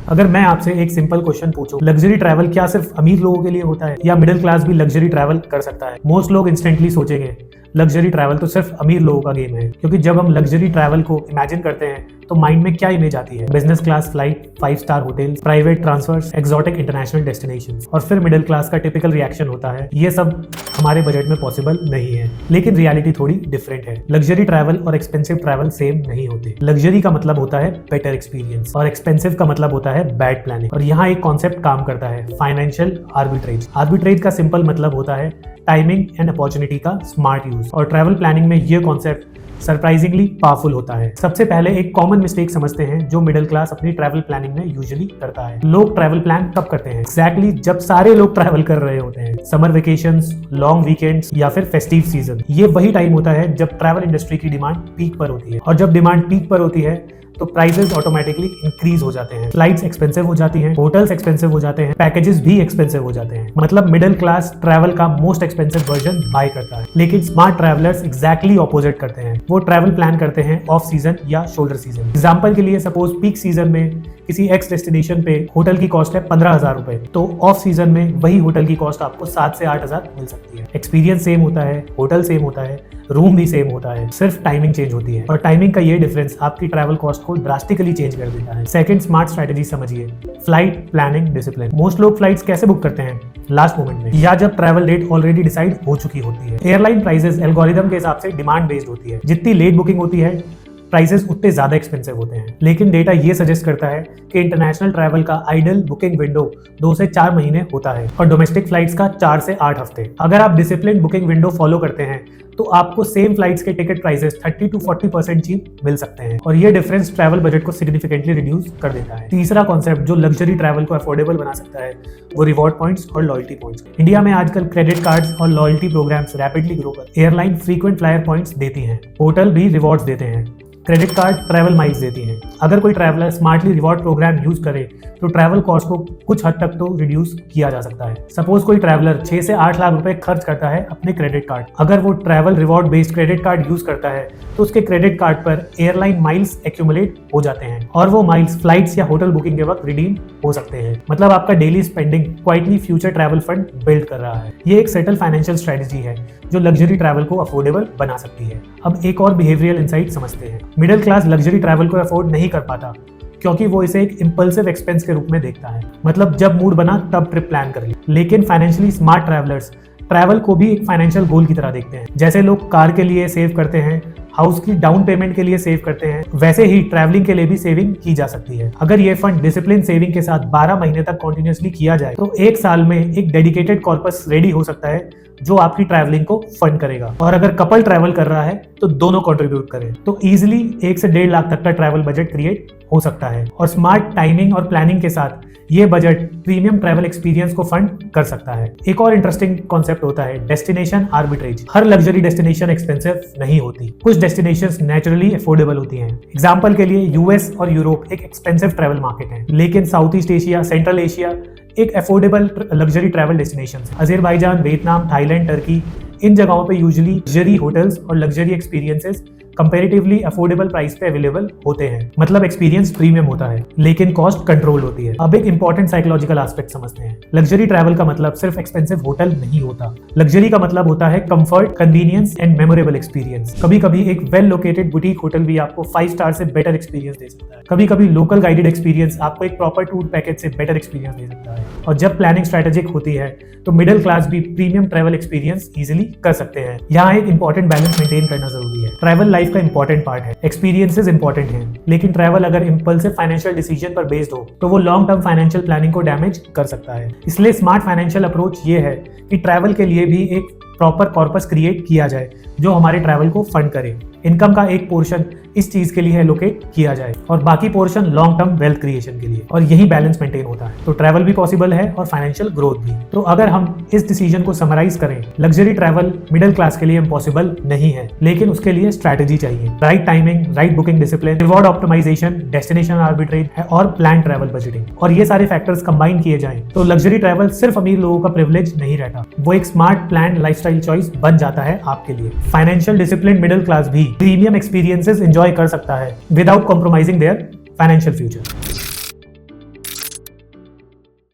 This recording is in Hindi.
अगर मैं आपसे एक सिंपल क्वेश्चन पूछूं, लग्जरी ट्रैवल क्या सिर्फ अमीर लोगों के लिए होता है या मिडिल क्लास भी लग्जरी ट्रैवल कर सकता है? मोस्ट लोग इंस्टेंटली सोचेंगे लग्जरी ट्रैवल तो सिर्फ अमीर लोगों का गेम है, क्योंकि जब हम लग्जरी ट्रैवल को इमेजिन करते हैं तो माइंड में क्या इमेज आती है? Business class flight, 5 star hotel, private transfers, exotic international destinations. और फिर मिडिल क्लास का टिपिकल रिएक्शन होता है ये सब हमारे बजट में पॉसिबल नहीं है। लेकिन रियलिटी थोड़ी डिफरेंट है। लग्जरी ट्रैवल और एक्सपेंसिव ट्रैवल सेम नहीं होते। लग्जरी का मतलब होता है बेटर एक्सपीरियंस और एक्सपेंसिव का मतलब होता है बैड प्लानिंग। और यहाँ एक कॉन्सेप्ट काम करता है, फाइनेंशियल आर्बिट्रेज। आर्बिट्रेज का सिंपल मतलब होता है टाइमिंग एंड अपॉर्चुनिटी का स्मार्ट यूज। और ट्रैवल प्लानिंग में ये कॉन्सेप्ट सरप्राइजिंगली पावरफुल होता है। सबसे पहले एक कॉमन मिस्टेक समझते हैं जो मिडिल क्लास अपनी ट्रैवल प्लानिंग में यूजुअली करता है। लोग ट्रैवल प्लान कब करते हैं? एग्जैक्टली जब सारे लोग ट्रैवल कर रहे होते हैं। समर वेकेशंस, लॉन्ग वीकेंड्स या फिर फेस्टिव सीजन। ये वही टाइम होता है जब ट्रैवल इंडस्ट्री की डिमांड पीक पर होती है। और जब डिमांड पीक पर होती है तो प्राइसेस ऑटोमेटिकली इंक्रीज हो जाते हैं। फ्लाइट्स एक्सपेंसिव हो जाती हैं, होटल्स एक्सपेंसिव हो जाते हैं, पैकेजेस भी एक्सपेंसिव हो जाते हैं। मतलब मिडिल क्लास ट्रैवल का मोस्ट एक्सपेंसिव वर्जन बाय करता है। लेकिन स्मार्ट ट्रैवलर्स एग्जैक्टली ऑपोजिट करते हैं। वो ट्रैवल प्लान करते हैं ऑफ सीजन या शोल्डर सीजन। एग्जाम्पल के लिए सपोज पीक सीजन में किसी एक्स डेस्टिनेशन पे होटल की कॉस्ट है 15,000 रुपए, तो ऑफ सीजन में वही होटल की कॉस्ट आपको 7 से 8,000 मिल सकती है। एक्सपीरियंस सेम होता है, होटल सेम होता है, रूम भी सेम होता है, सिर्फ टाइमिंग चेंज होती है। और टाइमिंग का ये डिफरेंस आपकी ट्रैवल कॉस्ट को ड्रास्टिकली चेंज कर देता है। सेकंड स्मार्ट स्ट्रेटजी समझिए, फ्लाइट प्लानिंग डिसिप्लिन। मोस्ट लोग फ्लाइट्स कैसे बुक करते हैं? लास्ट मोमेंट में या जब ट्रैवल डेट ऑलरेडी डिसाइड हो चुकी होती है। एयरलाइन प्राइसेस एल्गोरिदम के हिसाब से डिमांड बेस्ड होती है। जितनी लेट बुकिंग होती है प्राइसेस उतने ज्यादा एक्सपेंसिव होते हैं। लेकिन डेटा ये सजेस्ट करता है कि इंटरनेशनल ट्रैवल का आइडल बुकिंग विंडो 2 से 4 महीने होता है और डोमेस्टिक फ्लाइट्स का 4 से 8 हफ्ते। अगर आप डिसिप्लिन बुकिंग विंडो फॉलो करते हैं तो आपको सेम फ्लाइट्स के टिकट प्राइसेस 30 to 40% चीप मिल सकते हैं। और ये डिफरेंस ट्रैवल बजट को सिग्निफिकेंटली रिड्यूस कर देता है। तीसरा कॉन्सेप्ट जो लग्जरी ट्रैवल को अफोर्डेबल बना सकता है वो रिवॉर्ड पॉइंट्स और लॉयल्टी पॉइंट्स। इंडिया में आजकल क्रेडिट कार्ड्स और लॉयल्टी प्रोग्राम्स रैपिडली ग्रो कर एयरलाइन फ्रीक्वेंट फ्लायर पॉइंट्स देती हैं, होटल भी रिवॉर्ड्स देते हैं, क्रेडिट कार्ड ट्रैवल माइल्स देती हैं। अगर कोई traveller smartly reward program use करे तो ट्रैवल कॉस्ट को कुछ हद तक तो रिड्यूस किया जा सकता है। सपोज कोई ट्रैवलर 6 से 8 लाख रुपए खर्च करता है अपने क्रेडिट कार्ड, अगर वो travel reward based credit card use करता है तो उसके क्रेडिट कार्ड पर एयरलाइन माइल्स एक्यूमुलेट हो जाते हैं और वो माइल्स फ्लाइट्स या होटल बुकिंग के वक्त रिडीम हो सकते हैं। मतलब आपका daily spending quietly future travel fund build कर रहा है। ये एक सेटल फाइनेंशियल स्ट्रेटजी है जो लग्जरी ट्रैवल को अफोर्डेबल बना सकती है। अब एक और बिहेवियरल इंसाइट समझते हैं। मिडिल क्लास लग्जरी ट्रैवल को अफोर्ड नहीं कर पाता क्योंकि वो इसे एक इंपल्सिव एक्सपेंस के रूप में देखता है। मतलब जब मूड बना तब ट्रिप प्लान कर ली। लेकिन फाइनेंशियली स्मार्ट ट्रैवलर्स ट्रैवल को भी एक फाइनेंशियल गोल की तरह देखते हैं। जैसे लोग कार के लिए सेव करते हैं, हाउस की डाउन पेमेंट के लिए सेव करते हैं, वैसे ही ट्रैवलिंग के लिए भी सेविंग की जा सकती है। अगर ये फंड डिसिप्लिन सेविंग के साथ 12 महीने तक कॉन्टिन्यूसली किया जाए तो 1 साल में एक डेडिकेटेड कॉर्पस रेडी हो सकता है जो आपकी ट्रैवलिंग को फंड करेगा। और अगर कपल ट्रैवल कर रहा है तो दोनों कंट्रीब्यूट करें तो इजीली 1 से 1.5 लाख तक का ट्रैवल बजट क्रिएट हो सकता है। और स्मार्ट टाइमिंग और प्लानिंग के साथ ये बजट प्रीमियम ट्रैवल एक्सपीरियंस को फंड कर सकता है। एक और इंटरेस्टिंग कॉन्सेप्ट होता है डेस्टिनेशन आर्बिट्रेज। हर लग्जरी डेस्टिनेशन एक्सपेंसिव नहीं होती, कुछ डेस्टिनेशंस नेचुरली अफोर्डेबल होती हैं। एग्जांपल के लिए यूएस और यूरोप एक एक्सपेंसिव ट्रैवल मार्केट है, लेकिन south east Asia, central Asia एक अफोर्डेबल लग्जरी ट्रैवल डेस्टिनेशन है। अजरबैजान, वियतनाम, थाईलैंड, टर्की, इन जगहों पे यूजुअली लग्जरी होटल्स और luxury experiences comparatively affordable price पे अवेलेबल होते हैं। मतलब एक्सपीरियंस प्रीमियम होता है लेकिन कॉस्ट कंट्रोल होती है। अब एक इंपॉर्टेंट साइकोलॉजिकल एस्पेक्ट समझते हैं। लग्जरी ट्रैवल का मतलब सिर्फ एक्सपेंसिव होटल नहीं होता। लग्जरी का मतलब होता है comfort, convenience and memorable experience. कभी कभी एक वेल लोकेटेड बुटीक होटल भी आपको 5 स्टार से बेटर एक्सपीरियंस दे सकता है। कभी कभी लोकल गाइडेड एक्सपीरियंस आपको एक प्रॉपर टूर पैकेज से बेटर एक्सपीरियंस दे सकता है। और जब प्लानिंग स्ट्रेटेजिक होती है तो मिडिल क्लास भी प्रीमियम ट्रैवल एक्सपीरियंस इजीली कर सकते हैं। यहाँ एक इंपॉर्टेंट बैलेंस मेंटेन करना जरूरी है। ट्रैवल लाइफ का इंपॉर्टेंट पार्ट है, एक्सपीरियंसेस इंपॉर्टेंट हैं, लेकिन ट्रैवल अगर इंपल्सिव फाइनेंशियल डिसीजन पर बेस्ड हो तो वो लॉन्ग टर्म फाइनेंशियल प्लानिंग को डैमेज कर सकता है। इसलिए स्मार्ट फाइनेंशियल अप्रोच ये है कि ट्रैवल के लिए भी एक प्रॉपर कॉर्पस क्रिएट किया जाए जो हमारे ट्रैवल को फंड करे। इनकम का एक पोर्शन इस चीज के लिए एलोकेट किया जाए और बाकी portion long term wealth creation के लिए, और यही बैलेंस मेंटेन होता है तो ट्रैवल भी पॉसिबल है और फाइनेंशियल ग्रोथ भी। तो अगर हम इस डिसीजन को समराइज करें, लग्जरी ट्रैवल मिडिल क्लास के लिए इम्पॉसिबल नहीं है, लेकिन उसके लिए स्ट्रैटेजी चाहिए, right timing, right booking discipline, reward optimisation, destination arbitrage है और प्लान ट्रैवल बजटिंग। और ये सारे फैक्टर्स कंबाइन किए जाएं तो लग्जरी ट्रैवल सिर्फ अमीर लोगों का प्रिविलेज नहीं रहता, वो एक स्मार्ट प्लान लाइफस्टाइल चॉइस बन जाता है आपके लिए। फाइनेंशियल डिसिप्लिन मिडिल क्लास भी प्रीमियम एक्सपीरियंसेस एंजॉय कर सकता है without compromising there financial future.